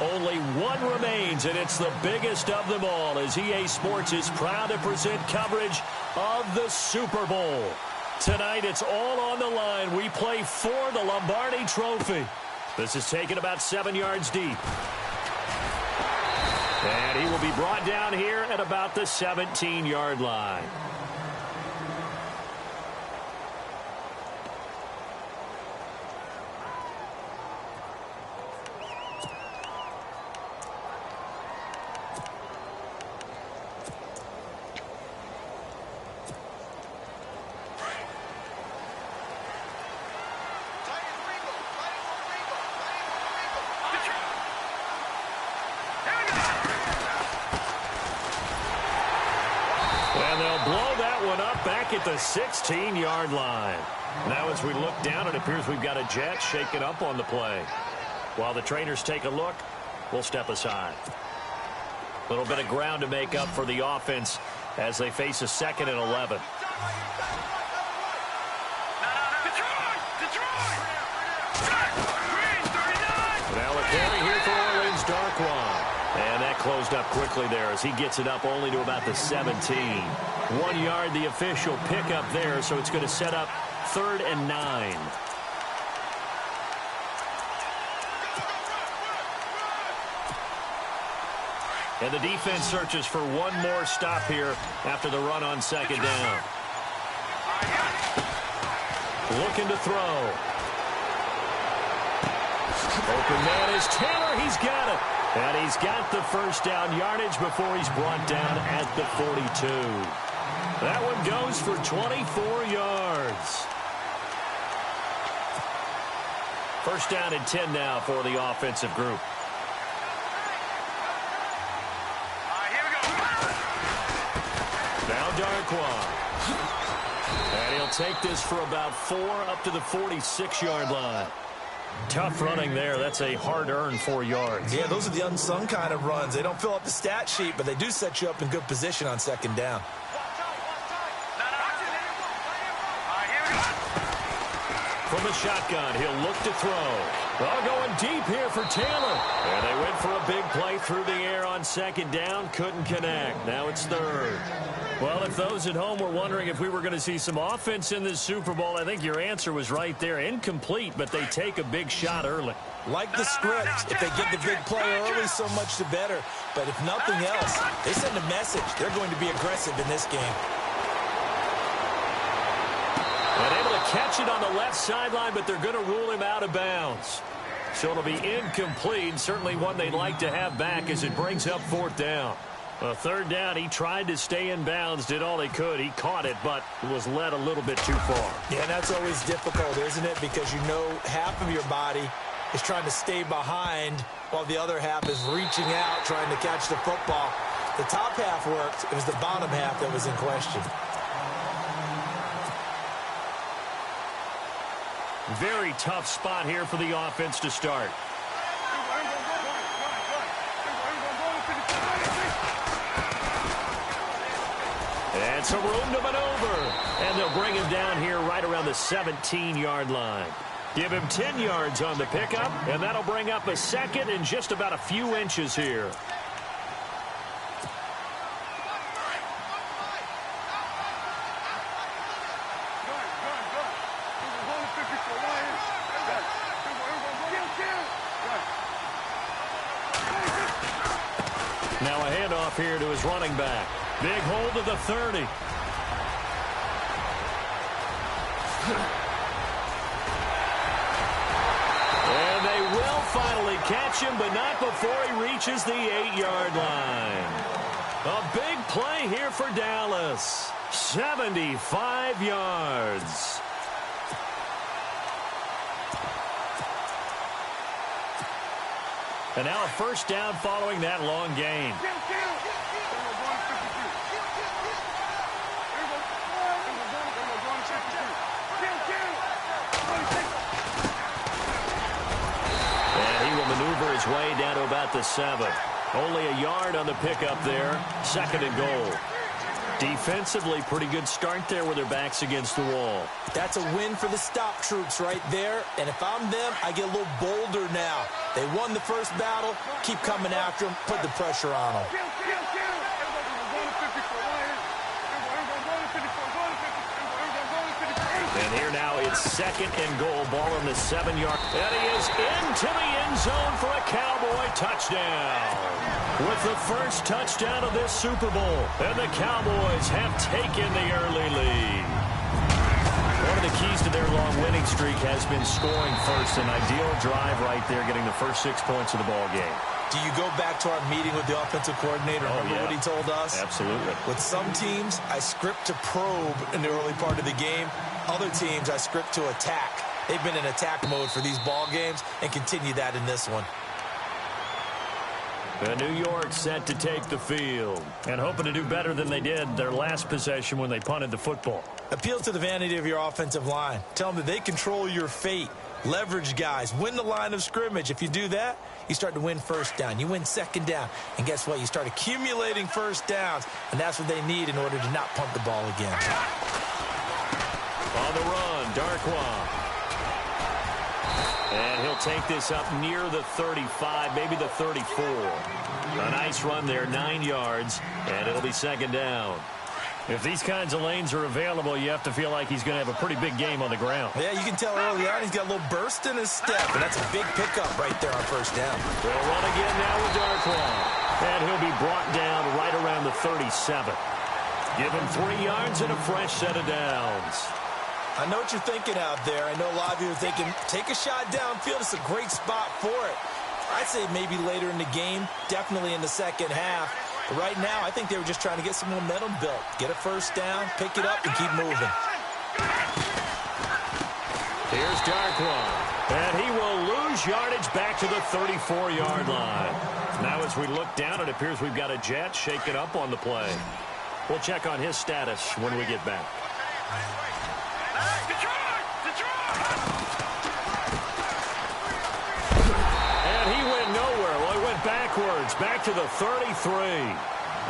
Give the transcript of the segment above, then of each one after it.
Only one remains, and it's the biggest of them all as EA Sports is proud to present coverage of the Super Bowl. Tonight, it's all on the line. We play for the Lombardi Trophy. This is taken about 7 yards deep. And he will be brought down here at about the 17-yard line. At the 16-yard line. Now as we look down, it appears we've got a jet shaken up on the play. While the trainers take a look, we'll step aside. A little bit of ground to make up for the offense as they face a 2nd and 11. Now a carry here for Orleans, Darkwan. And that closed up quickly there as he gets it up only to about the 17. 1 yard, the official pickup there, so it's going to set up 3rd and 9. And the defense searches for one more stop here after the run on 2nd down. Looking to throw. Open man is Taylor. He's got it. And he's got the first down yardage before he's brought down at the 42. That one goes for 24 yards. First down and 10 now for the offensive group. Here we go. Now Darkwan. And he'll take this for about 4 up to the 46-yard line. Tough running there. That's a hard-earned 4 yards. Yeah, those are the unsung kind of runs. They don't fill up the stat sheet, but they do set you up in good position on 2nd down. From the shotgun, he'll look to throw. Oh, going deep here for Taylor. And they went for a big play through the air on 2nd down. Couldn't connect. Now it's 3rd. Well, if those at home were wondering if we were going to see some offense in this Super Bowl, I think your answer was right there. Incomplete, but they take a big shot early. Like the script, if they get the big play early, so much the better. But if nothing else, they send a message. They're going to be aggressive in this game. And able to catch it on the left sideline, but they're going to rule him out of bounds. So it'll be incomplete, certainly one they'd like to have back as it brings up 4th down. 3rd down, he tried to stay in bounds, did all he could. He caught it, but was led a little bit too far. Yeah, that's always difficult, isn't it? Because you know half of your body is trying to stay behind while the other half is reaching out, trying to catch the football. The top half worked. It was the bottom half that was in question. Very tough spot here for the offense to start. And some room to maneuver. And they'll bring him down here right around the 17-yard line. Give him 10 yards on the pickup, and that'll bring up a 2nd and just about a few inches here. Now a handoff here to his running back. Big hold of the 30. And they will finally catch him, but not before he reaches the 8-yard line. A big play here for Dallas. 75 yards. And now a first down following that long gain. And he will maneuver his way down to about the 7. Only a yard on the pickup there. 2nd and goal. Defensively, pretty good start there with their backs against the wall. That's a win for the stop troops right there. And if I'm them, I get a little bolder now. They won the first battle. Keep coming after them. Put the pressure on them. And here now it's 2nd and goal. Ball on the 7-yard. And he is into the end zone for a Cowboy touchdown. With the first touchdown of this Super Bowl. And the Cowboys have taken the early lead. One of the keys to their long winning streak has been scoring first. An ideal drive right there, getting the first 6 points of the ball game. Do you go back to our meeting with the offensive coordinator? Remember what he told us? Absolutely. With some teams, I script to probe in the early part of the game. Other teams, I script to attack. They've been in attack mode for these ball games and continue that in this one. New York set to take the field and hoping to do better than they did their last possession when they punted the football. Appeal to the vanity of your offensive line. Tell them that they control your fate. Leverage guys. Win the line of scrimmage. If you do that, you start to win first down. You win second down. And guess what? You start accumulating first downs. And that's what they need in order to not punt the ball again. On the run, Darkwa. And he'll take this up near the 35, maybe the 34. A nice run there, 9 yards, and it'll be 2nd down. If these kinds of lanes are available, you have to feel like he's going to have a pretty big game on the ground. Yeah, you can tell early on he's got a little burst in his step, and that's a big pickup right there on first down. They'll run again now with Darkwa. And he'll be brought down right around the 37. Give him 3 yards and a fresh set of downs. I know what you're thinking out there. I know a lot of you are thinking, take a shot downfield. It's a great spot for it. I'd say maybe later in the game, definitely in the second half. But right now, I think they were just trying to get some momentum built. Get a first down, pick it up, and keep moving. Here's Darkwa. And he will lose yardage back to the 34-yard line. Now as we look down, it appears we've got a Jet shaking up on the play. We'll check on his status when we get back. And he went nowhere. Well, he went backwards, back to the 33.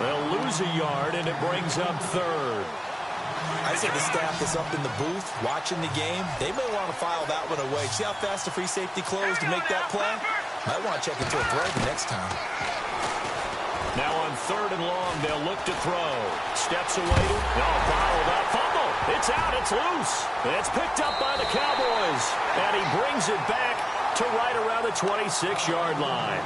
They'll lose a yard, and it brings up 3rd. I say the staff is up in the booth watching the game. They may want to file that one away. See how fast the free safety closed to make that play? Might want to check into a throw the next time. Now on 3rd and long, they'll look to throw. Steps away. No, followed up. Fumble. It's out. It's loose. It's picked up by the Cowboys. And he brings it back to right around the 26-yard line.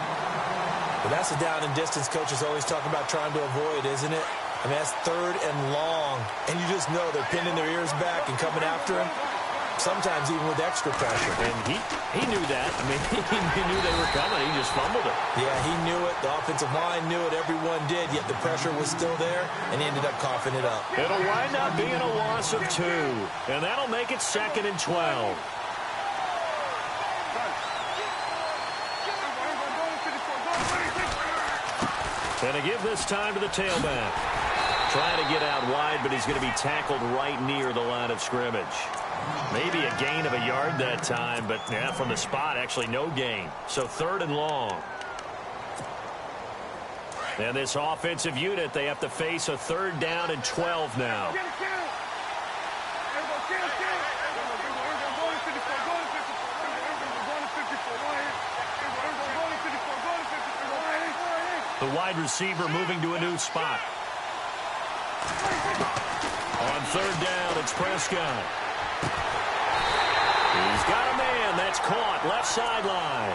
But that's a down and distance coaches always talk about trying to avoid, isn't it? I mean, that's 3rd and long. And you just know they're pinning their ears back and coming after him. Sometimes even with extra pressure. And he knew that. I mean, he knew they were coming. He just fumbled it. Yeah, he knew it. The offensive line knew it. Everyone did. Yet the pressure was still there, and he ended up coughing it up. It'll wind up being a loss of 2. And that'll make it 2nd and 12. And to give this time to the tailback. Trying to get out wide, but he's going to be tackled right near the line of scrimmage. Maybe a gain of a yard that time, but yeah, from the spot, actually no gain. So 3rd and long. And this offensive unit, they have to face a 3rd down and 12 now. The wide receiver moving to a new spot. On 3rd down, it's Prescott. He's got a man. That's caught. Left sideline.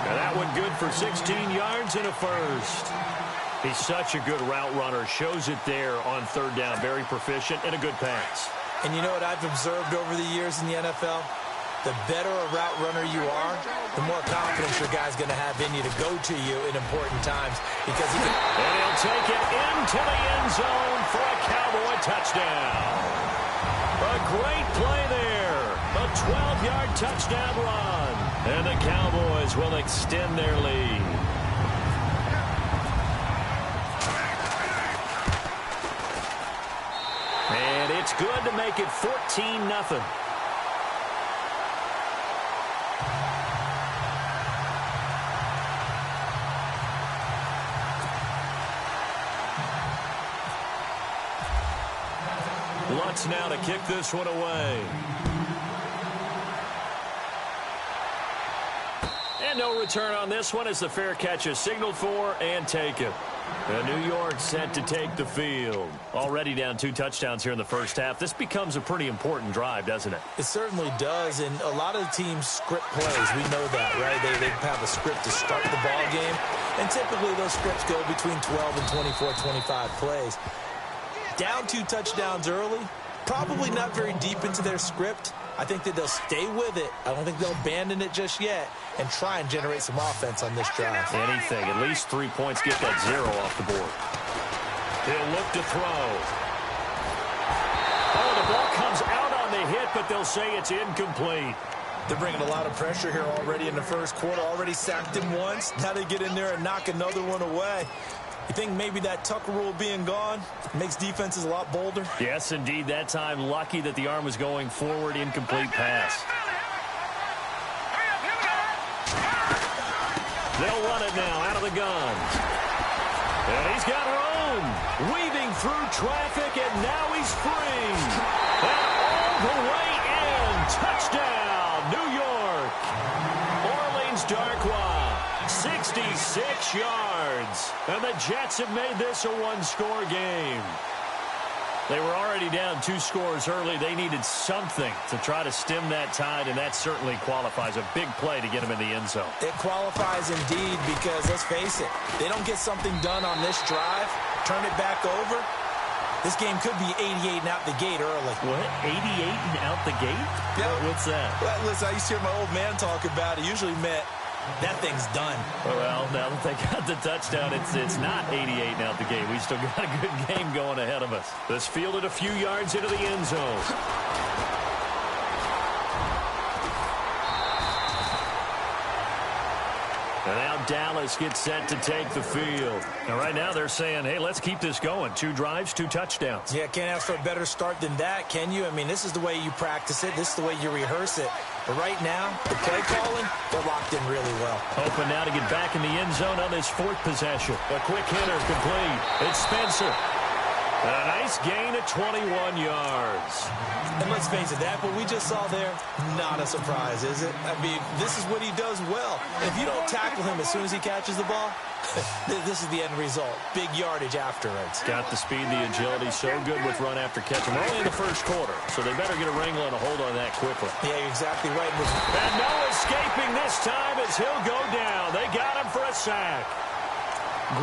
Now that one good for 16 yards and a first. He's such a good route runner. Shows it there on 3rd down. Very proficient and a good pass. And you know what I've observed over the years in the NFL? The better a route runner you are, the more confidence your guy's going to have in you to go to you in important times. Because he can... And he'll take it into the end zone for a Cowboy touchdown. A great play there. A 12-yard touchdown run. And the Cowboys will extend their lead. And it's good to make it 14-0. Lutz now to kick this one away. And no return on this one as the fair catch is signaled for and taken. And New York set to take the field. Already down 2 touchdowns here in the first half. This becomes a pretty important drive, doesn't it? It certainly does, and a lot of the teams script plays. We know that, right? They have a script to start the ball game, and typically those scripts go between 12 and 24, 25 plays. Down 2 touchdowns early, probably not very deep into their script. I think that they'll stay with it. I don't think they'll abandon it just yet and try and generate some offense on this drive. Anything. At least 3 points. Get that 0 off the board. He'll look to throw. Oh, the ball comes out on the hit, but they'll say it's incomplete. They're bringing a lot of pressure here already in the first quarter. Already sacked him once. Now they get in there and knock another one away. You think maybe that Tucker rule being gone makes defenses a lot bolder? Yes, indeed. That time, lucky that the arm was going forward. Incomplete pass. They'll run it now out of the gun. And he's got room. Weaving through traffic, and now he's free. And all the way in. Touchdown, New York. Orleans Darkwa. 66 yards. And the Jets have made this a one-score game. They were already down 2 scores early. They needed something to try to stem that tide, and that certainly qualifies. A big play to get them in the end zone. It qualifies indeed because, let's face it, they don't get something done on this drive, turn it back over, this game could be 88 and out the gate early. What? 88 and out the gate? Yeah. What's that? Well, listen, I used to hear my old man talk about it. Usually meant that thing's done. Well, now that they got the touchdown, it's not 88 and out the gate. We still got a good game going ahead of us. This fielded a few yards into the end zone. And now Dallas gets set to take the field. And right now they're saying, hey, let's keep this going. 2 drives, 2 touchdowns. Yeah, can't ask for a better start than that, can you? I mean, this is the way you practice it. This is the way you rehearse it. But right now, the play calling, they're locked in really well. Hoping now to get back in the end zone on this 4th possession. A quick hitter complete. It's Spencer. A nice gain of 21 yards. And let's face it, that what we just saw there, not a surprise, is it? I mean, this is what he does well. If you don't tackle him as soon as he catches the ball, this is the end result. Big yardage afterwards. Got the speed, the agility, so good with run after catch. And we're only in the first quarter, so they better get a wrangle and a hold on that quickly. Yeah, you're exactly right. And no escaping this time as he'll go down. They got him for a sack.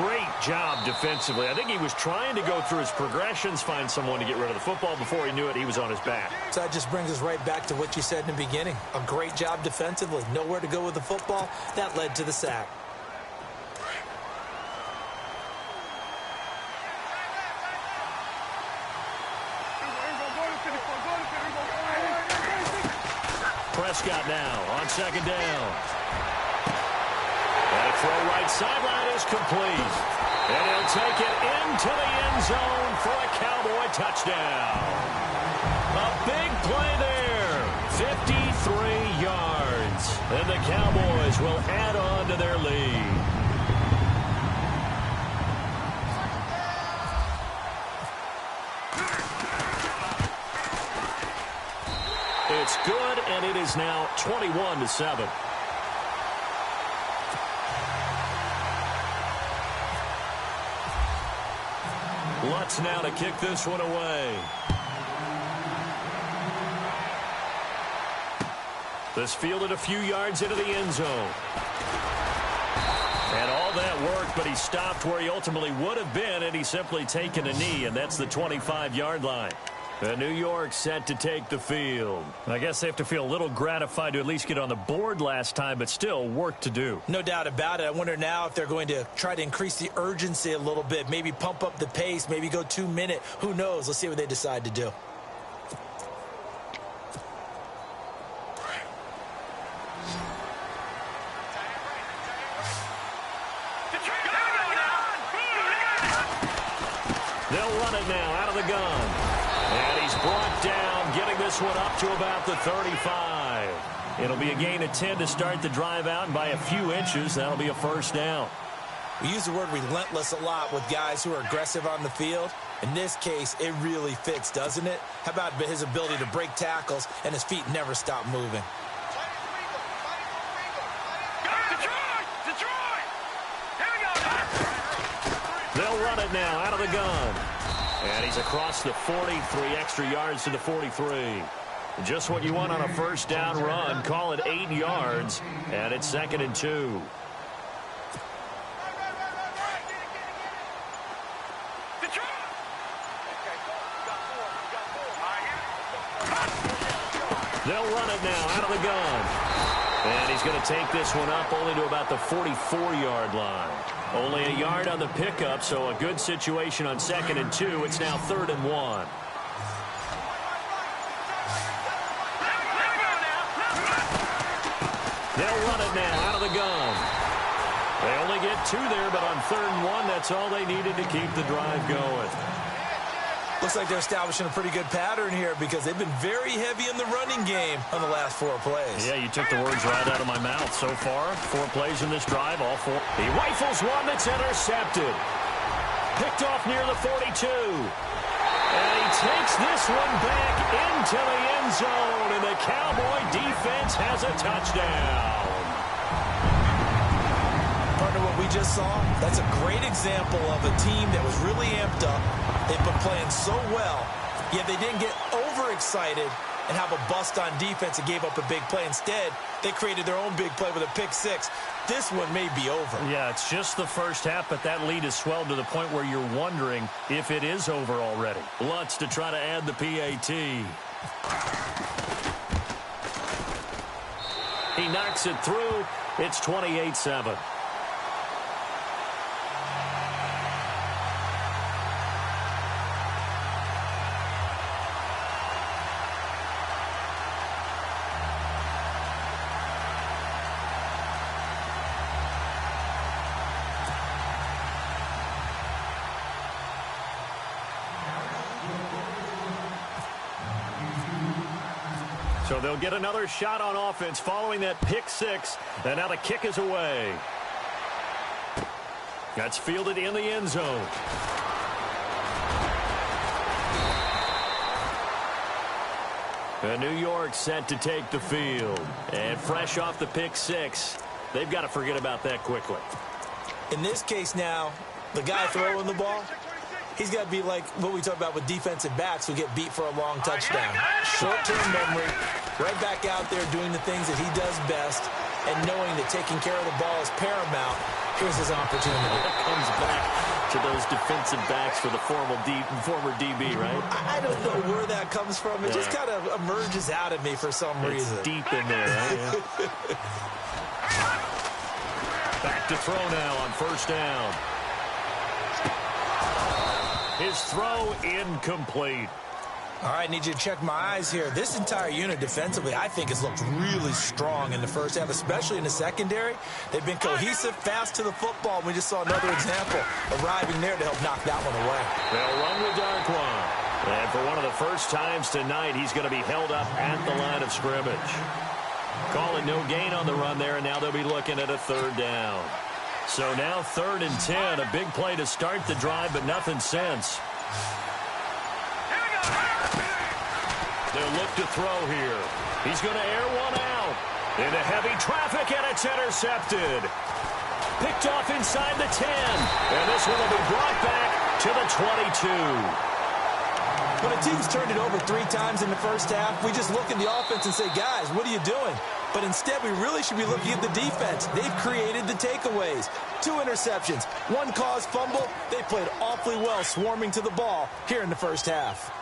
Great job defensively. I think he was trying to go through his progressions, find someone to get rid of the football. Before he knew it, he was on his back. So that just brings us right back to what you said in the beginning. A great job defensively. Nowhere to go with the football. That led to the sack. Prescott now on 2nd down. And a throw right sideline is complete. And he'll take it into the end zone for a Cowboy touchdown. A big play there. 53 yards. And the Cowboys will add on to their lead. It's good, and it is now 21-7. Lutz now to kick this one away. This fielded a few yards into the end zone. And all that worked, but he stopped where he ultimately would have been, and he's simply taken a knee, and that's the 25-yard line. And New York set to take the field. I guess they have to feel a little gratified to at least get on the board last time, but still work to do. No doubt about it. I wonder now if they're going to try to increase the urgency a little bit, maybe pump up the pace, maybe go 2-minute. Who knows? Let's see what they decide to do. They'll run it now out of the gun. And he's brought down, getting this one up to about the 35. It'll be a gain of 10 to start the drive out, and by a few inches, that'll be a first down. We use the word relentless a lot with guys who are aggressive on the field. In this case, it really fits, doesn't it? How about his ability to break tackles and his feet never stop moving? They'll run it now out of the gun. And he's across the 40, 3 extra yards to the 43. Just what you want on a first down run. Call it 8 yards, and it's 2nd and 2. They'll run it now out of the gun. And he's going to take this one up only to about the 44-yard line. Only a yard on the pickup, so a good situation on 2nd and 2. It's now 3rd and 1. They'll run it now out of the gun. They only get 2 there, but on 3rd and 1, that's all they needed to keep the drive going. Looks like they're establishing a pretty good pattern here because they've been very heavy in the running game on the last 4 plays. Yeah, you took the words right out of my mouth. So far, 4 plays in this drive, all 4. He rifles one that's intercepted. Picked off near the 42. And he takes this one back into the end zone, and the Cowboy defense has a touchdown. Partner, what we just saw, that's a great example of a team that was really amped up. They've been playing so well, yet they didn't get overexcited and have a bust on defense and gave up a big play. Instead, they created their own big play with a pick 6. This one may be over. Yeah, it's just the first half, but that lead has swelled to the point where you're wondering if it is over already. Lutz to try to add the PAT. He knocks it through. It's 28-7. So they'll get another shot on offense following that pick 6. And now the kick is away. That's fielded in the end zone. And New York set to take the field. And fresh off the pick 6, they've got to forget about that quickly. In this case now, the guy throwing the ball, he's got to be like what we talk about with defensive backs who get beat for a long touchdown. Short-term memory, right back out there doing the things that he does best, and knowing that taking care of the ball is paramount. Here's his opportunity. It comes back to those defensive backs for the former DB, right? I don't know where that comes from. It just kind of emerges out of me for some reason. It's deep in there, right? Yeah. Back to throw now on first down. His throw incomplete. All right, need you to check my eyes here. This entire unit defensively, I think, has looked really strong in the first half, especially in the secondary. They've been cohesive, fast to the football. We just saw another example arriving there to help knock that one away. They'll run with Darquan. And for one of the first times tonight, he's going to be held up at the line of scrimmage. Call it no gain on the run there, and now they'll be looking at a 3rd down. So now 3rd and 10, a big play to start the drive, but nothing since. They'll look to throw here. He's going to air one out. Into heavy traffic, and it's intercepted. Picked off inside the 10. And this one will be brought back to the 22. When a team's turned it over 3 times in the first half, we just look at the offense and say, guys, what are you doing? But instead, we really should be looking at the defense. They've created the takeaways. 2 interceptions, 1 caused fumble. They played awfully well swarming to the ball here in the first half.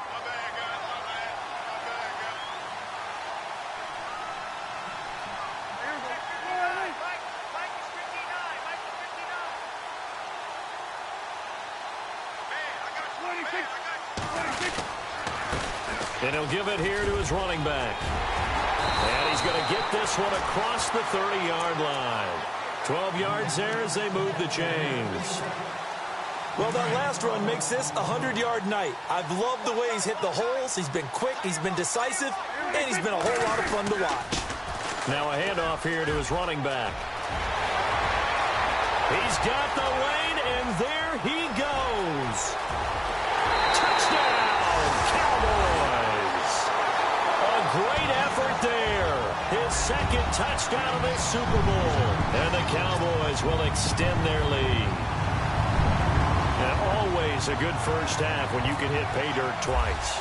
And he'll give it here to his running back. And he's going to get this one across the 30-yard line. 12 yards there as they move the chains. Well, that last run makes this a 100-yard night. I've loved the way he's hit the holes. He's been quick, he's been decisive, and he's been a whole lot of fun to watch. Now a handoff here to his running back. He's got the lane, and there he goes. Touchdown, Cowboys. A great effort there. His second touchdown of this Super Bowl. And the Cowboys will extend their lead. And always a good first half when you can hit pay dirt twice.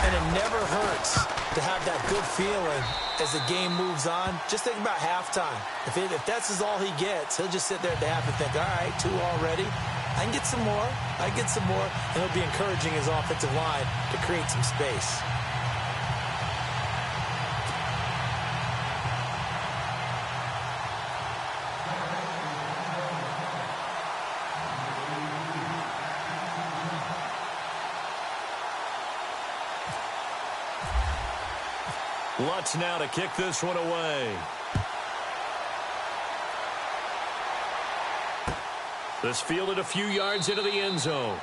And it never hurts to have that good feeling as the game moves on. Just think about halftime. If that's all he gets, he'll just sit there at the half and think, all right, 2 already. I can get some more. I can get some more. And he'll be encouraging his offensive line to create some space. Lutz now to kick this one away. This fielded a few yards into the end zone.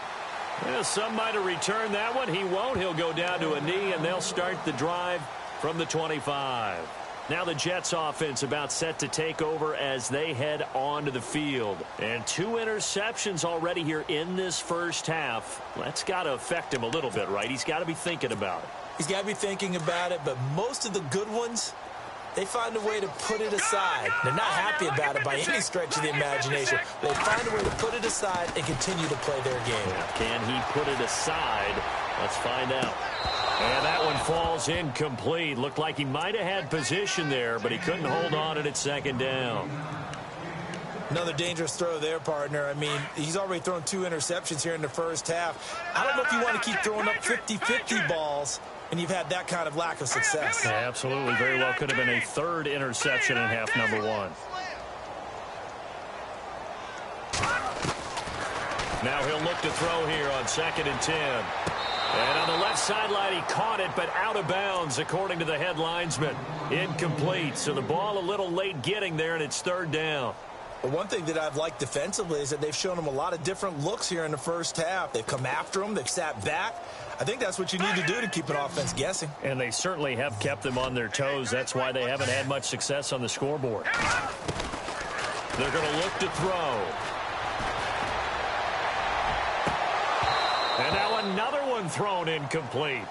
Well, some might have returned that one. He won't. He'll go down to a knee, and they'll start the drive from the 25. Now the Jets offense about set to take over as they head onto the field. And 2 interceptions already here in this first half. That's got to affect him a little bit, right? He's got to be thinking about it. He's got to be thinking about it, but most of the good ones, they find a way to put it aside. They're not happy about it by any stretch of the imagination. They find a way to put it aside and continue to play their game. Can he put it aside? Let's find out. And that one falls incomplete. Looked like he might have had position there, but he couldn't hold on at second down. Another dangerous throw there, partner. I mean, he's already thrown 2 interceptions here in the first half. I don't know if you want to keep throwing up 50-50 balls and you've had that kind of lack of success. Yeah, absolutely. Very well could have been a 3rd interception in half number 1. Now he'll look to throw here on 2nd and 10. And on the left sideline, he caught it, but out of bounds, according to the head linesman. Incomplete. So the ball a little late getting there, and it's 3rd down. But one thing that I've liked defensively is that they've shown him a lot of different looks here in the first half. They've come after him. They've sat back. I think that's what you need to do to keep an offense guessing. And they certainly have kept them on their toes. That's why they haven't had much success on the scoreboard. They're going to look to throw. And now another one thrown incomplete.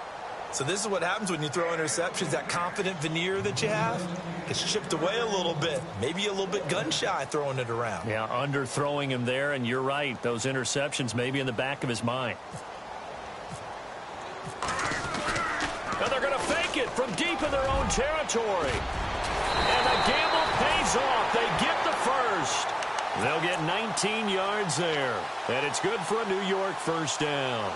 So this is what happens when you throw interceptions. That confident veneer that you have gets chipped away a little bit. Maybe a little bit gun-shy throwing it around. Yeah, underthrowing him there, and you're right. Those interceptions may be in the back of his mind. And they're going to fake it from deep in their own territory. And the gamble pays off. They get the first. They'll get 19 yards there. And it's good for a New York first down.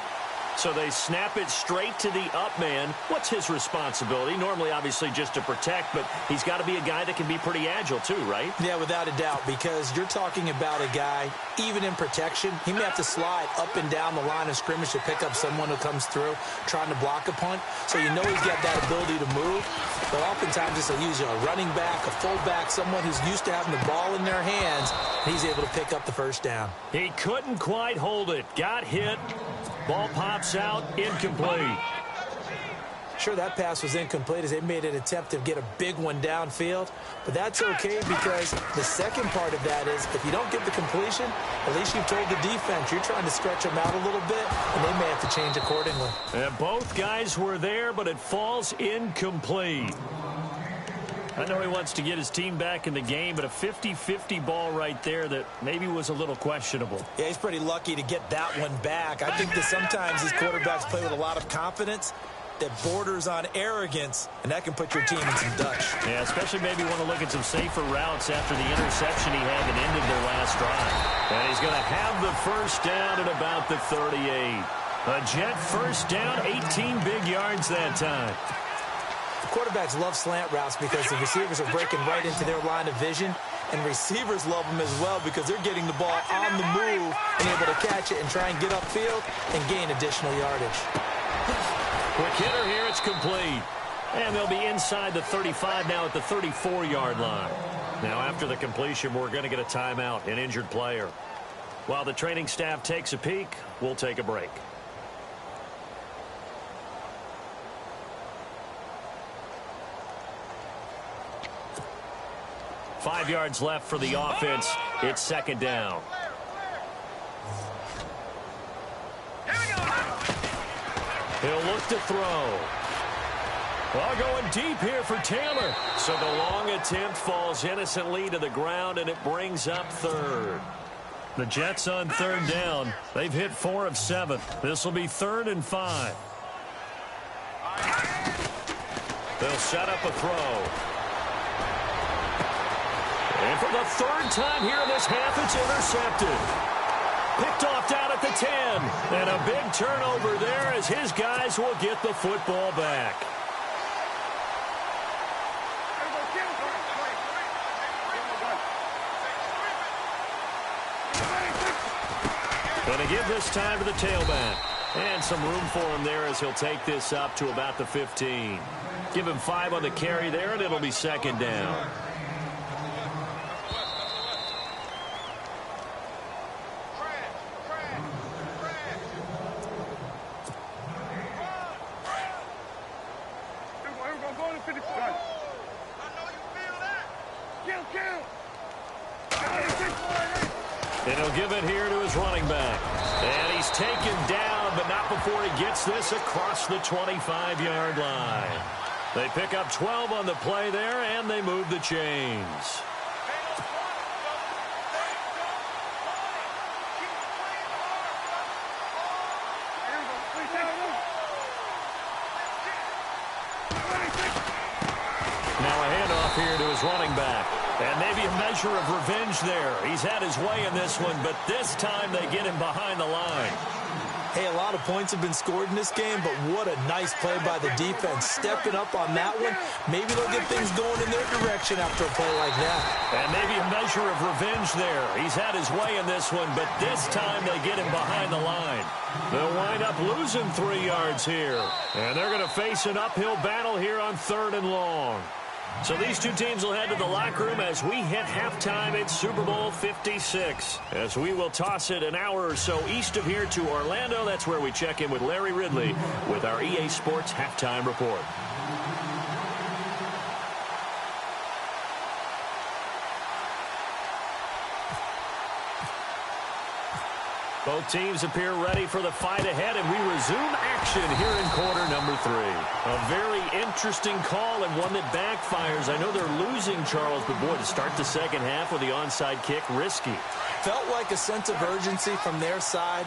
So they snap it straight to the up man. What's his responsibility? Normally, obviously, just to protect, but he's got to be a guy that can be pretty agile too, right? Yeah, without a doubt, because you're talking about a guy, even in protection, he may have to slide up and down the line of scrimmage to pick up someone who comes through trying to block a punt. So you know he's got that ability to move, but oftentimes it's a running back, a fullback, someone who's used to having the ball in their hands, and he's able to pick up the first down. He couldn't quite hold it. Got hit. Ball pops out, incomplete. Sure, that pass was incomplete as they made an attempt to get a big one downfield, but that's okay because the second part of that is if you don't get the completion, at least you've told the defense you're trying to stretch them out a little bit, and they may have to change accordingly. And both guys were there, but it falls incomplete. I know he wants to get his team back in the game, but a 50-50 ball right there that maybe was a little questionable. Yeah, he's pretty lucky to get that one back. I think that sometimes these quarterbacks play with a lot of confidence that borders on arrogance, and that can put your team in some Dutch. Yeah, especially maybe want to look at some safer routes after the interception he had that ended their last drive. And he's going to have the first down at about the 38. A Jet first down, 18 big yards that time. Quarterbacks love slant routes because the receivers are breaking right into their line of vision, and receivers love them as well because they're getting the ball on the move and able to catch it and try and get upfield and gain additional yardage. Quick hitter here, it's complete. And they'll be inside the 35 now at the 34-yard line. Now after the completion, we're going to get a timeout, an injured player. While the training staff takes a peek, we'll take a break. 5 yards left for the offense. It's second down. He'll look to throw. Well, going deep here for Taylor. So the long attempt falls innocently to the ground, and it brings up third. The Jets on third down. They've hit 4 of 7. This will be 3rd and 5. They'll set up a throw. And for the 3rd time here in this half, it's intercepted. Picked off down at the 10. And a big turnover there as his guys will get the football back. Going to give this time to the tailback. And some room for him there as he'll take this up to about the 15. Give him 5 on the carry there, and it'll be second down. And he'll give it here to his running back. And he's taken down, but not before he gets this across the 25-yard line. They pick up 12 on the play there, and they move the chains. Now a handoff here to his running back. And maybe a measure of revenge there. He's had his way in this one, but this time they get him behind the line. Hey, a lot of points have been scored in this game, but what a nice play by the defense. Stepping up on that one, maybe they'll get things going in their direction after a play like that. And maybe a measure of revenge there. He's had his way in this one, but this time they get him behind the line. They'll wind up losing 3 yards here. And they're going to face an uphill battle here on 3rd and long. So these two teams will head to the locker room as we hit halftime at Super Bowl 56. As we will toss it an hour or so east of here to Orlando. That's where we check in with Larry Ridley with our EA Sports Halftime Report. Both teams appear ready for the fight ahead, and we resume action here in quarter number 3. A very interesting call and one that backfires. I know they're losing, Charles, but boy, to start the second half with the onside kick, risky. Felt like a sense of urgency from their side,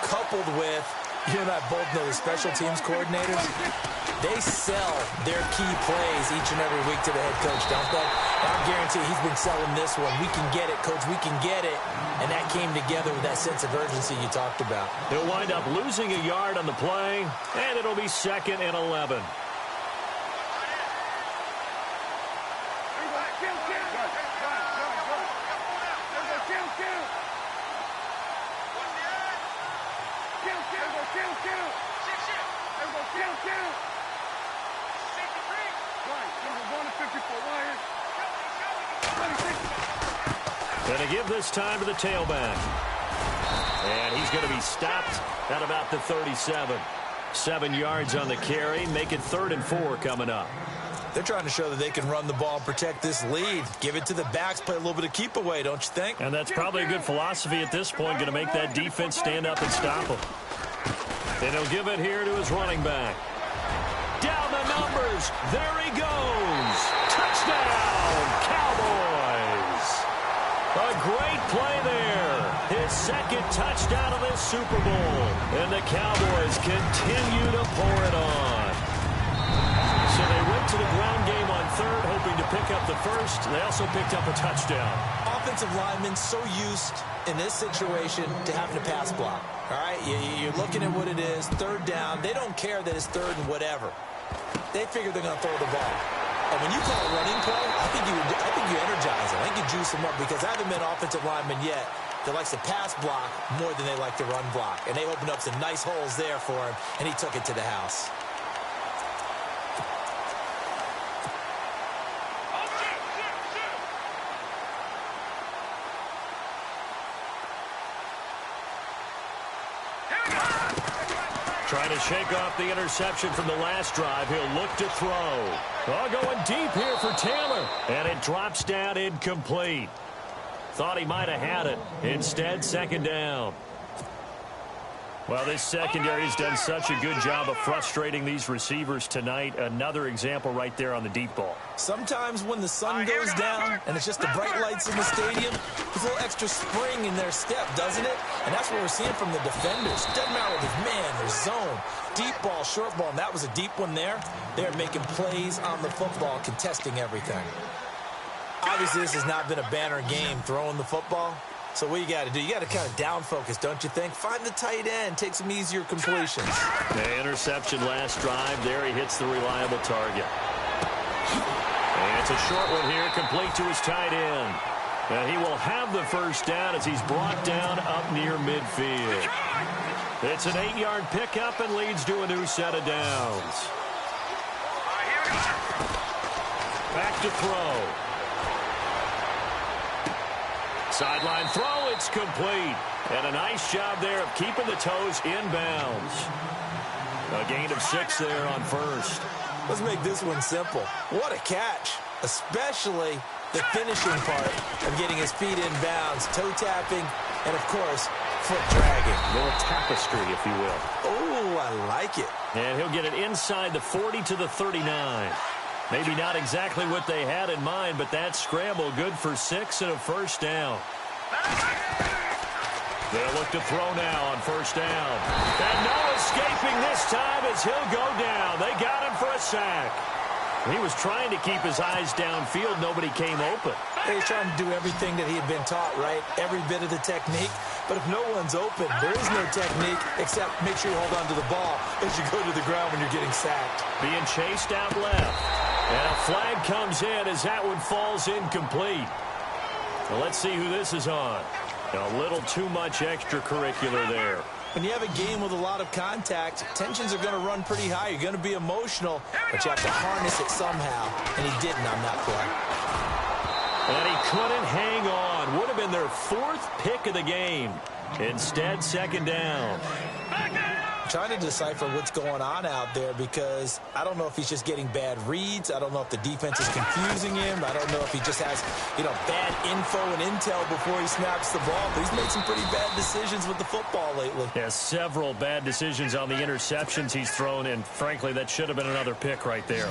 coupled with, you and I both know the special teams coordinators, they sell their key plays each and every week to the head coach, don't they? And I guarantee he's been selling this one. We can get it, coach, we can get it. And that came together with that sense of urgency you talked about. He'll wind up losing a yard on the play, and it'll be 2nd and 11. Going to give this time to the tailback. And he's going to be stopped at about the 37. 7 yards on the carry, make it 3rd and 4 coming up. They're trying to show that they can run the ball and protect this lead. Give it to the backs, play a little bit of keep away, don't you think? And that's probably a good philosophy at this point, going to make that defense stand up and stop him. And he'll give it here to his running back. Down the numbers. There he goes. Touchdown, Cowboys. A great play there. His 2nd touchdown of this Super Bowl. And the Cowboys continue to pour it on. So they went to the ground game on 3rd, hoping to pick up the 1st. They also picked up a touchdown. Offensive linemen so used in this situation to having to pass block. All right, you're looking at what it is, 3rd down. They don't care that it's 3rd and whatever. They figure they're going to throw the ball. And when you call a running play, I think you energize them. I think you juice them up because I haven't been an offensive lineman yet that likes to pass block more than they like to run block. And they opened up some nice holes there for him, and he took it to the house. Trying to shake off the interception from the last drive. He'll look to throw. Oh, going deep here for Taylor. And it drops down incomplete. Thought he might have had it. Instead, second down. Well, this secondary has done such a good job of frustrating these receivers tonight. Another example right there on the deep ball. Sometimes when the sun goes down and it's just the bright lights in the stadium, there's a little extra spring in their step, doesn't it? And that's what we're seeing from the defenders. Doesn't matter if it's man or zone, deep ball, short ball, and that was a deep one there. They're making plays on the football, contesting everything. Obviously, this has not been a banner game throwing the football. So what you got to do, you got to kind of down focus, don't you think? Find the tight end, take some easier completions. The interception last drive. There he hits the reliable target. And it's a short one here, complete to his tight end. And he will have the first down as he's brought down up near midfield. It's an 8-yard pickup and leads to a new set of downs. Back to throw. Sideline throw, it's complete. And a nice job there of keeping the toes inbounds. A gain of 6 there on first. Let's make this one simple. What a catch, especially the finishing part of getting his feet in bounds, toe tapping, and, of course, foot dragging. A little tapestry, if you will. Oh, I like it. And he'll get it inside the 40 to the 39. Maybe not exactly what they had in mind, but that scramble good for 6 and a first down. They'll look to throw now on first down. And no escaping this time as he'll go down. They got him for a sack. He was trying to keep his eyes downfield. Nobody came open. He's trying to do everything that he had been taught, right? Every bit of the technique. But if no one's open, there is no technique except make sure you hold on to the ball as you go to the ground when you're getting sacked. Being chased out left. And a flag comes in as that one falls incomplete. Well, let's see who this is on. A little too much extracurricular there. When you have a game with a lot of contact, tensions are going to run pretty high. You're going to be emotional, but you have to harness it somehow. And he didn't on that play. And he couldn't hang on. Would have been their 4th pick of the game. Instead, second down. Trying to decipher what's going on out there because I don't know if he's just getting bad reads. I don't know if the defense is confusing him. I don't know if he just has, bad info and intel before he snaps the ball. But he's made some pretty bad decisions with the football lately. Yeah, several bad decisions on the interceptions he's thrown, and frankly, that should have been another pick right there.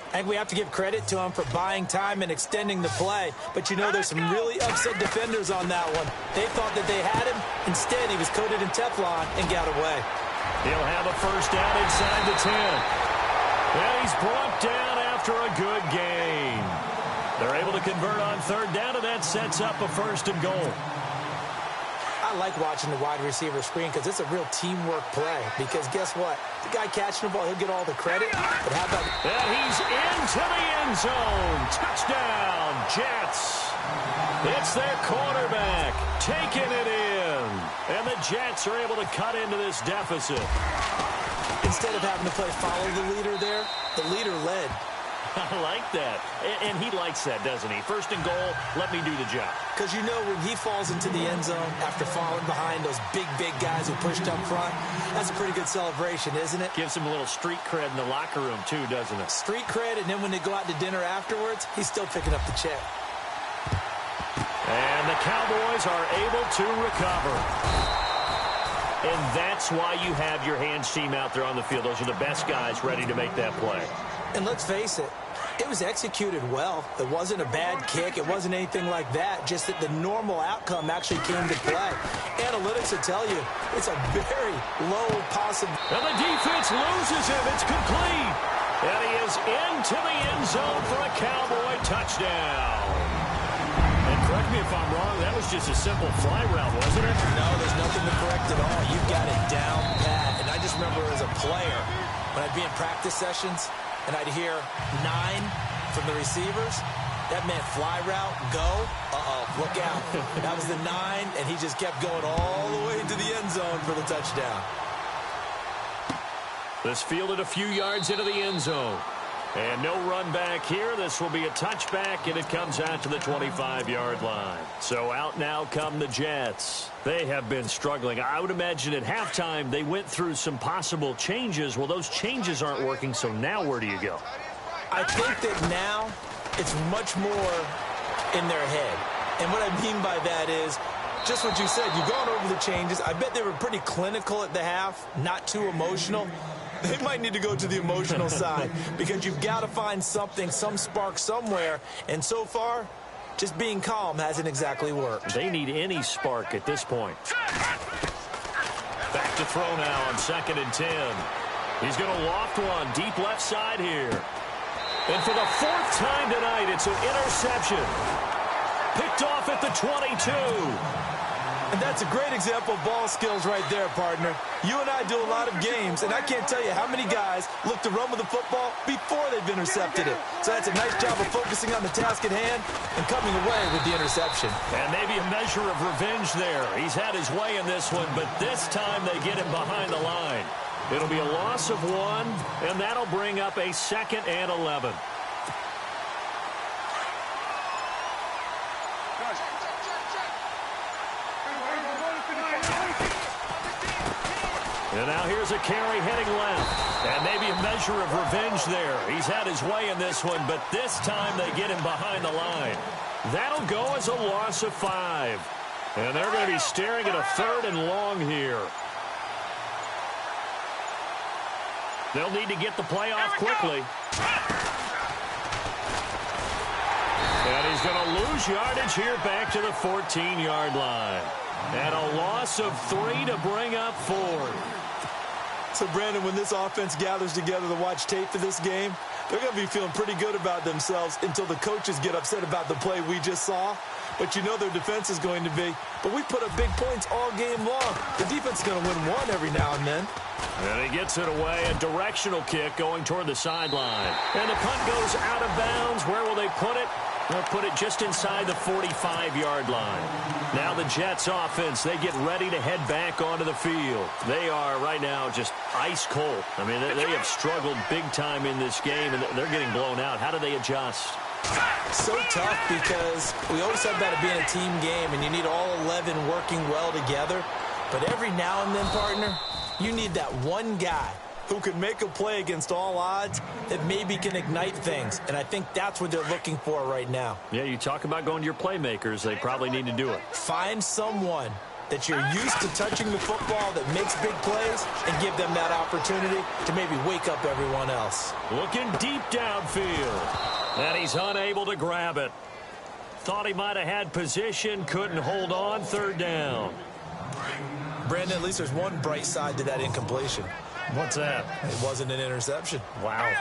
I think we have to give credit to him for buying time and extending the play. But, there's some really upset defenders on that one. They thought that they had him. Instead, he was coated in Teflon and got away. He'll have a first down inside the 10. And he's brought down after a good gain. They're able to convert on third down, and that sets up a first and goal. I like watching the wide receiver screen because it's a real teamwork play. Because guess what? The guy catching the ball, he'll get all the credit. But how about... And he's into the end zone. Touchdown, Jets. It's their quarterback taking it in. And the Jets are able to cut into this deficit. Instead of having to play follow the leader there, the leader led. I like that. And he likes that, doesn't he? First and goal, let me do the job. Because when he falls into the end zone after falling behind those big guys who pushed up front, that's a pretty good celebration, isn't it? Gives him a little street cred in the locker room, too, doesn't it? Street cred, and then when they go out to dinner afterwards, he's still picking up the check. And the Cowboys are able to recover. And that's why you have your hands team out there on the field. Those are the best guys ready to make that play. And let's face it, it was executed well. It wasn't a bad kick. It wasn't anything like that. Just that the normal outcome actually came to play. Analytics will tell you it's a very low possibility. And the defense loses him. It's complete. And he is into the end zone for a Cowboy touchdown. And correct me if I'm wrong, that was just a simple fly route, wasn't it? No, there's nothing to correct at all. You've got it down pat. And I just remember as a player, when I'd be in practice sessions, and I'd hear 9 from the receivers. That meant fly route, go. Look out. That was the 9, and he just kept going all the way into the end zone for the touchdown. This fielded a few yards into the end zone. And no run back here. This will be a touchback, and it comes out to the 25-yard line. So out now come the Jets. They have been struggling. I would imagine at halftime they went through some possible changes. Well, those changes aren't working, so now where do you go? I think that now it's much more in their head. And what I mean by that is just what you said. You've gone over the changes. I bet they were pretty clinical at the half, not too emotional. They might need to go to the emotional side because you've got to find something, some spark somewhere. And so far, just being calm hasn't exactly worked. They need any spark at this point. Back to throw now on 2nd and 10. He's going to loft one deep left side here. And for the 4th time tonight, it's an interception. Picked off at the 22. And that's a great example of ball skills right there, partner. You and I do a lot of games, and I can't tell you how many guys look to run with the football before they've intercepted it. So that's a nice job of focusing on the task at hand and coming away with the interception. And maybe a measure of revenge there. He's had his way in this one, but this time they get him behind the line. It'll be a loss of 1, and that'll bring up a 2nd and 11. And now here's a carry heading left. And maybe a measure of revenge there. He's had his way in this one, but this time they get him behind the line. That'll go as a loss of 5. And they're going to be staring at a 3rd and long here. They'll need to get the play off quickly. And he's going to lose yardage here back to the 14-yard line. And a loss of 3 to bring up 4. So, Brandon, when this offense gathers together to watch tape for this game, they're going to be feeling pretty good about themselves until the coaches get upset about the play we just saw. But you know their defense is going to be. But we put up big points all game long. The defense is going to win one every now and then. And he gets it away, a directional kick going toward the sideline. And the punt goes out of bounds. Where will they put it? They'll put it just inside the 45-yard line. Now the Jets offense, they get ready to head back onto the field. They are right now just ice cold. I mean, they have struggled big time in this game, and they're getting blown out. How do they adjust? So tough because we always said about it being a team game, and you need all 11 working well together. But every now and then, partner, you need that one guy who can make a play against all odds that maybe can ignite things. And I think that's what they're looking for right now. Yeah, you talk about going to your playmakers. They probably need to do it. Find someone that you're used to touching the football that makes big plays and give them that opportunity to maybe wake up everyone else. Looking deep downfield. And he's unable to grab it. Thought he might have had position, couldn't hold on, 3rd down. Brandon, at least there's one bright side to that incompletion. What's that? It wasn't an interception. Wow.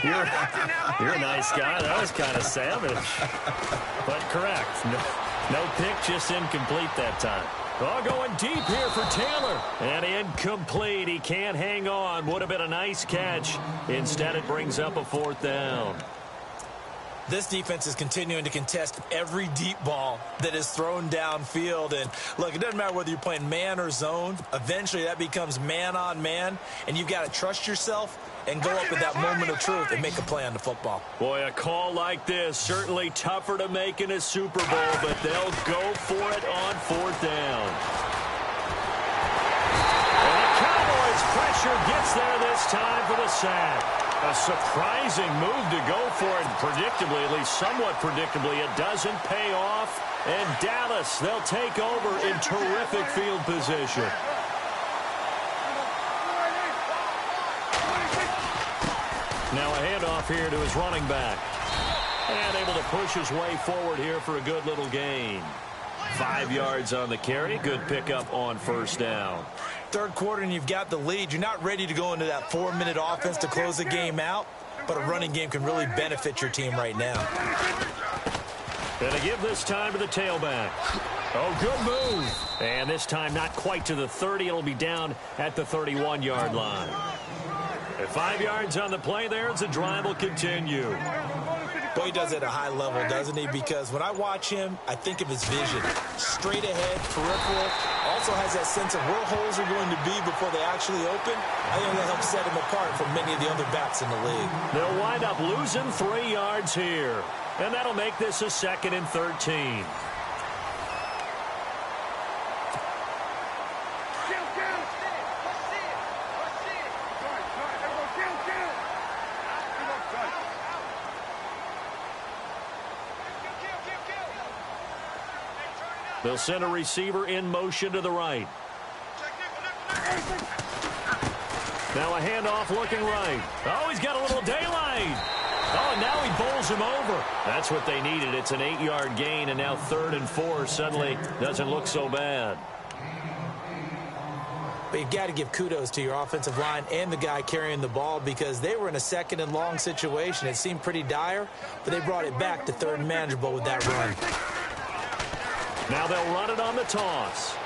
you're a nice guy. That was kind of savage. But correct. No pick, just incomplete that time. Oh, going deep here for Taylor. And incomplete. He can't hang on. Would have been a nice catch. Instead, it brings up a 4th down. This defense is continuing to contest every deep ball that is thrown downfield. And, look, it doesn't matter whether you're playing man or zone. Eventually, that becomes man-on-man, and you've got to trust yourself and go up at that moment of truth and make a play on the football. Boy, a call like this, certainly tougher to make in a Super Bowl, but they'll go for it on 4th down. And the Cowboys' pressure gets there this time for the sack. A surprising move to go for it, predictably, at least somewhat predictably. It doesn't pay off, and Dallas, they'll take over in terrific field position. Now a handoff here to his running back. And able to push his way forward here for a good little gain. 5 yards on the carry. Good pickup on 1st down. 3rd quarter and you've got the lead. You're not ready to go into that 4-minute offense to close the game out, but a running game can really benefit your team right now. Gonna give this time to the tailback. Oh, good move. And this time not quite to the 30. It'll be down at the 31-yard line. And 5 yards on the play there as the drive will continue. Boy, he does it at a high level, doesn't he? Because when I watch him, I think of his vision. Straight ahead, peripheral. Also has that sense of where holes are going to be before they actually open. I think that helps set him apart from many of the other backs in the league. They'll wind up losing 3 yards here. And that'll make this a 2nd and 13. They'll send a receiver in motion to the right. Now a handoff looking right. Oh, he's got a little daylight. Oh, and now he bowls him over. That's what they needed. It's an 8-yard gain, and now 3rd and 4 suddenly doesn't look so bad. But you've got to give kudos to your offensive line and the guy carrying the ball because they were in a 2nd and long situation. It seemed pretty dire, but they brought it back to 3rd and manageable with that run. Now they'll run it on the toss.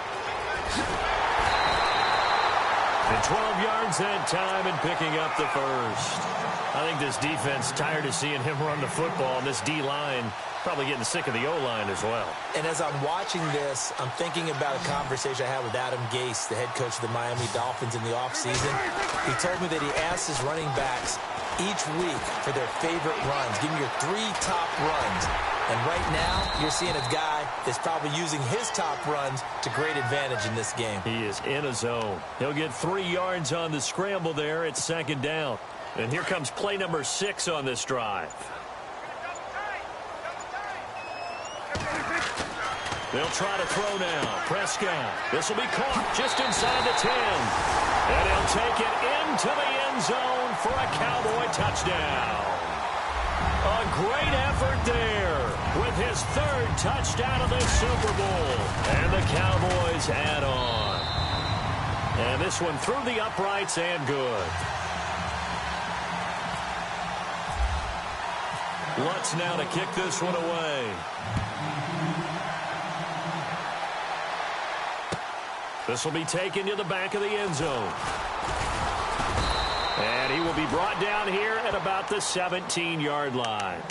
And 12 yards that time and picking up the first. I think this defense tired of seeing him run the football, and this D-line probably getting sick of the O-line as well. And as I'm watching this, I'm thinking about a conversation I had with Adam Gase, the head coach of the Miami Dolphins in the offseason. He told me that he asked his running backs each week for their favorite runs. Give me your 3 top runs. And right now, you're seeing a guy that's probably using his top runs to great advantage in this game. He is in a zone. He'll get 3 yards on the scramble there at 2nd down. And here comes play number 6 on this drive. They'll try to throw now. Prescott. This will be caught just inside the 10. And he'll take it into the end zone for a Cowboy touchdown. A great effort there with his 3rd touchdown of this Super Bowl. And the Cowboys add on. And this one through the uprights and good. Lutz now to kick this one away. This will be taken to the back of the end zone. And he will be brought down here at about the 17-yard line.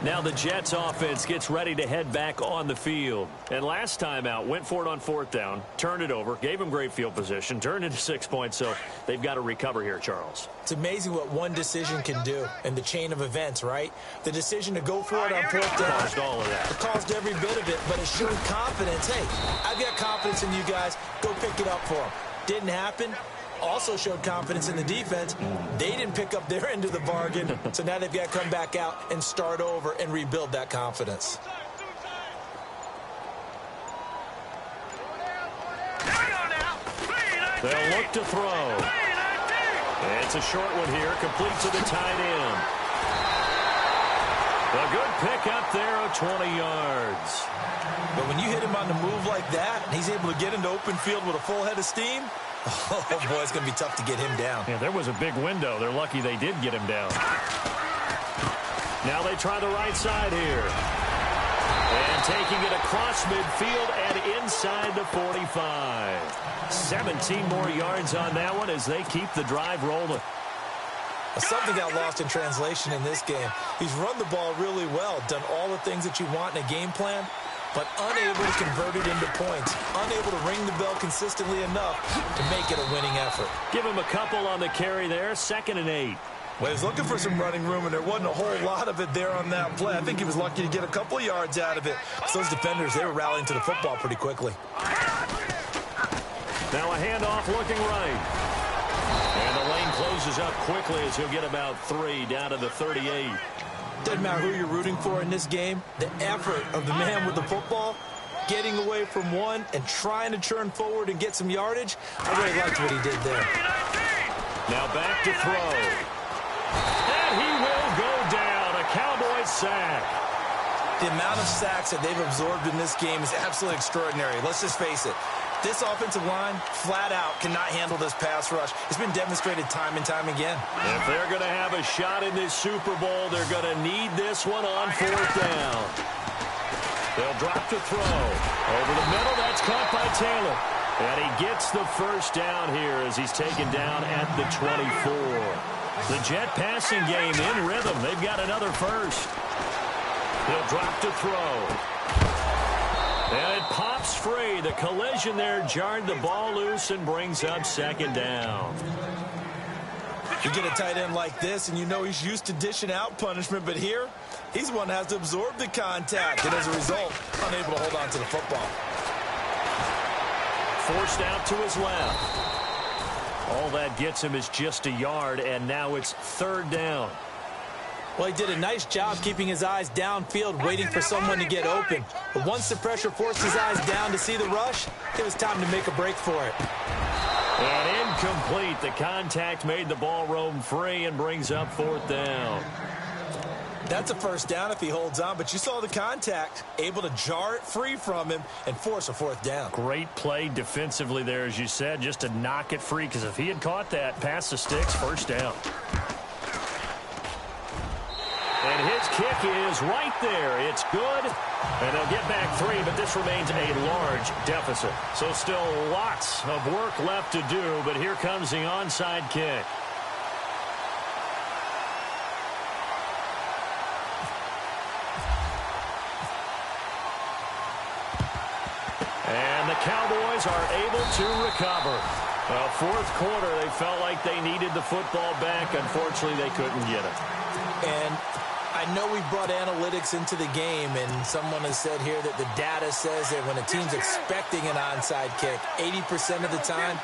Now the Jets offense gets ready to head back on the field. And last time out, went for it on 4th down, turned it over, gave him great field position, turned into 6 points, so they've got to recover here, Charles. It's amazing what one decision can do in the chain of events, right? The decision to go for it on 4th down. Caused all of that. It caused every bit of it, but it showed confidence. Hey, I've got confidence in you guys. Go pick it up for them. Didn't happen. Also showed confidence in the defense. They didn't pick up their end of the bargain, so now they've got to come back out and start over and rebuild that confidence. They'll look to throw. It's a short one here, complete to the tight end. A good pick up there of 20 yards. But when you hit him on the move like that, and he's able to get into open field with a full head of steam, oh, boy, it's going to be tough to get him down. Yeah, there was a big window. They're lucky they did get him down. Now they try the right side here. And taking it across midfield and inside the 45. 17 more yards on that one as they keep the drive rolling. Something got lost in translation in this game. He's run the ball really well, done all the things that you want in a game plan, but unable to convert it into points, unable to ring the bell consistently enough to make it a winning effort. Give him a couple on the carry there, 2nd and 8. Well, he was looking for some running room, and there wasn't a whole lot of it there on that play. I think he was lucky to get a couple of yards out of it. So those defenders, they were rallying to the football pretty quickly. Now a handoff looking right. And the lane closes up quickly as he'll get about 3 down to the 38. Doesn't matter who you're rooting for in this game. The effort of the man with the football, getting away from one and trying to churn forward and get some yardage, I really liked what he did there. Now back to throw. And he will go down. A Cowboy sack. The amount of sacks that they've absorbed in this game is absolutely extraordinary. Let's just face it. This offensive line, flat out, cannot handle this pass rush. It's been demonstrated time and time again. If they're going to have a shot in this Super Bowl, they're going to need this one on 4th down. They'll drop to throw. Over the middle, that's caught by Taylor. And he gets the first down here as he's taken down at the 24. The Jet passing game in rhythm. They've got another first. He'll drop to throw. And it pops free. The collision there jarred the ball loose and brings up 2nd down. You get a tight end like this, and you know he's used to dishing out punishment, but here, he's the one that has to absorb the contact, and as a result, unable to hold on to the football. Forced out to his left. All that gets him is just a yard, and now it's 3rd down. Well, he did a nice job keeping his eyes downfield, waiting for someone to get open. But once the pressure forced his eyes down to see the rush, it was time to make a break for it. And incomplete. The contact made the ball roam free and brings up 4th down. That's a first down if he holds on, but you saw the contact, able to jar it free from him and force a 4th down. Great play defensively there, as you said, just to knock it free, because if he had caught that, past the sticks, first down. And his kick is right there. It's good. And they'll get back 3, but this remains a large deficit. So still lots of work left to do, but here comes the onside kick. And the Cowboys are able to recover. Fourth quarter, they felt like they needed the football back. Unfortunately, they couldn't get it. And I know we brought analytics into the game, and someone has said here that the data says that when a team's expecting an onside kick, 80% of the time,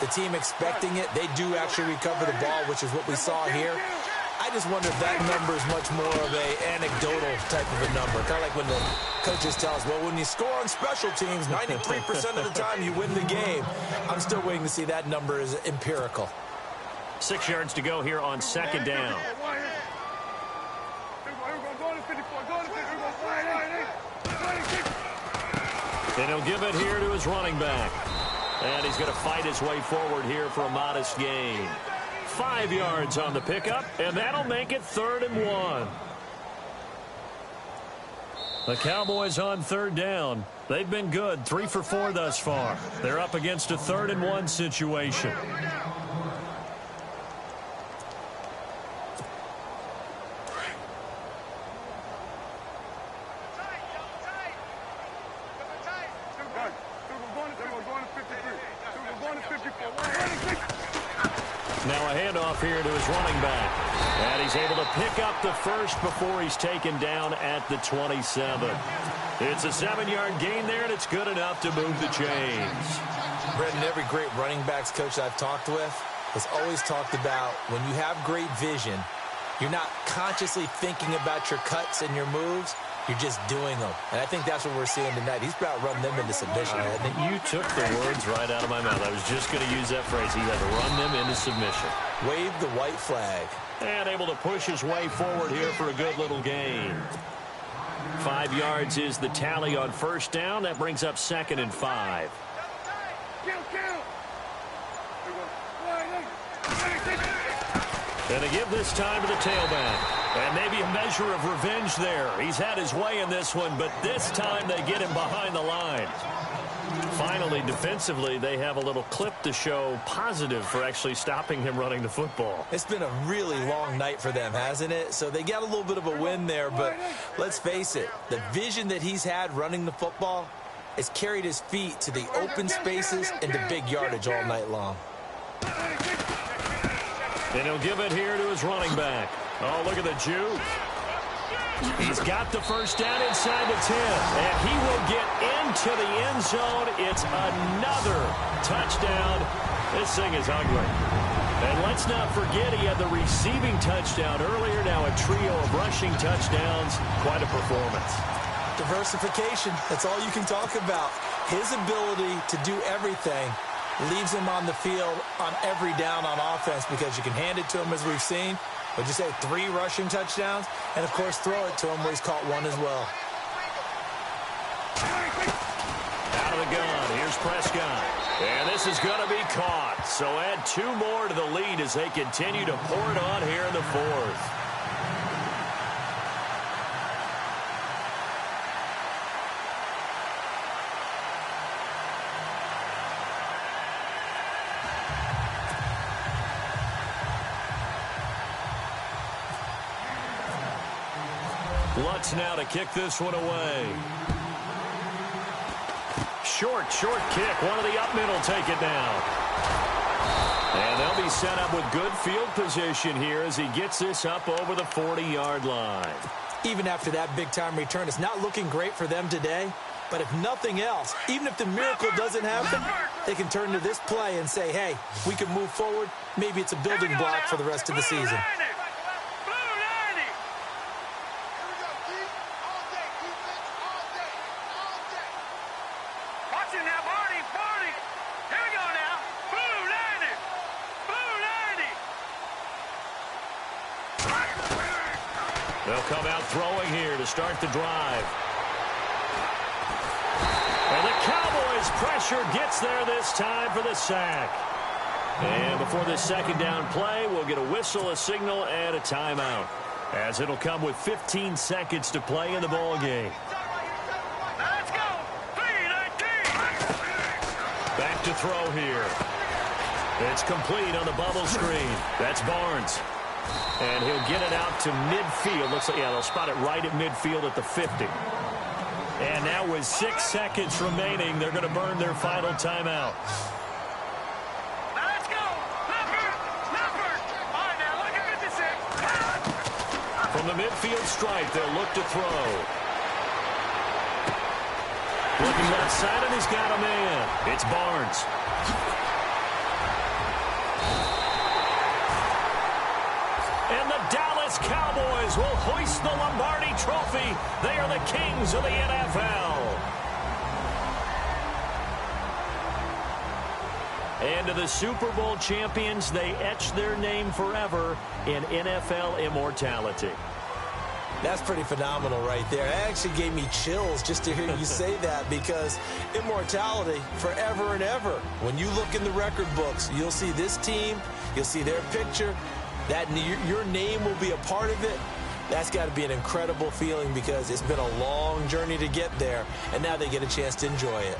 the team expecting it, they do actually recover the ball, which is what we saw here. I just wonder if that number is much more of an anecdotal type of a number. Kind of like when the coaches tell us, well, when you score on special teams, 93% of the time you win the game. I'm still waiting to see that number is empirical. 6 yards to go here on 2nd down. And he'll give it here to his running back. And he's going to fight his way forward here for a modest gain. 5 yards on the pickup, and that'll make it 3rd and 1. The Cowboys on 3rd down. They've been good, 3 for 4 thus far. They're up against a 3rd and 1 situation. Now a handoff here to his running back. And he's able to pick up the first before he's taken down at the 27. It's a 7-yard gain there, and it's good enough to move the chains. Brendan, every great running backs coach I've talked with has always talked about when you have great vision, you're not consciously thinking about your cuts and your moves. You're just doing them. And I think that's what we're seeing tonight. He's about running them into submission. You took the words right out of my mouth. I was just going to use that phrase. He had to run them into submission. Wave the white flag. And able to push his way forward here for a good little gain. 5 yards is the tally on first down. That brings up 2nd and 5. And they give this time to the tailback. And maybe a measure of revenge there. He's had his way in this one, but this time they get him behind the line. Finally, defensively, they have a little clip to show positive for actually stopping him running the football. It's been a really long night for them, hasn't it? So they got a little bit of a win there, but let's face it, the vision that he's had running the football has carried his feet to the open spaces and to big yardage all night long. And he'll give it here to his running back. Oh, look at the juke. He's got the first down inside the 10, and he will get into the end zone. It's another touchdown. This thing is ugly. And let's not forget he had the receiving touchdown earlier. Now a trio of rushing touchdowns. Quite a performance. Diversification, that's all you can talk about. His ability to do everything leaves him on the field on every down on offense because you can hand it to him, as we've seen. Would you say 3 rushing touchdowns? And, of course, throw it to him where he's caught 1 as well. Out of the gun, here's Prescott. And this is going to be caught. So add 2 more to the lead as they continue to pour it on here in the 4th. Lutz now to kick this one away. Short kick. One of the up middle take it down. And they'll be set up with good field position here as he gets this up over the 40-yard line. Even after that big-time return, it's not looking great for them today. But if nothing else, even if the miracle doesn't happen, they can turn to this play and say, hey, we can move forward. Maybe it's a building block for the rest of the season. They'll come out throwing here to start the drive. And the Cowboys' pressure gets there this time for the sack. And before this second down play, we'll get a whistle, a signal, and a timeout, as it'll come with 15 seconds to play in the ball game. Let's go. Back to throw here. It's complete on the bubble screen. That's Barnes. And he'll get it out to midfield. Looks like, yeah, they'll spot it right at midfield at the 50. And now with 6 seconds remaining, they're going to burn their final timeout. Let's go. Leopard. All right, now look at 56. From the midfield stripe, they'll look to throw. Looking left side, and he's got a man. It's Barnes. And the Dallas Cowboys will hoist the Lombardi Trophy. They are the kings of the NFL. And to the Super Bowl champions, they etch their name forever in NFL immortality. That's pretty phenomenal right there. It actually gave me chills just to hear you say that, because immortality forever and ever. When you look in the record books, you'll see this team, you'll see their picture, that your name will be a part of it. That's got to be an incredible feeling, because it's been a long journey to get there, and now they get a chance to enjoy it.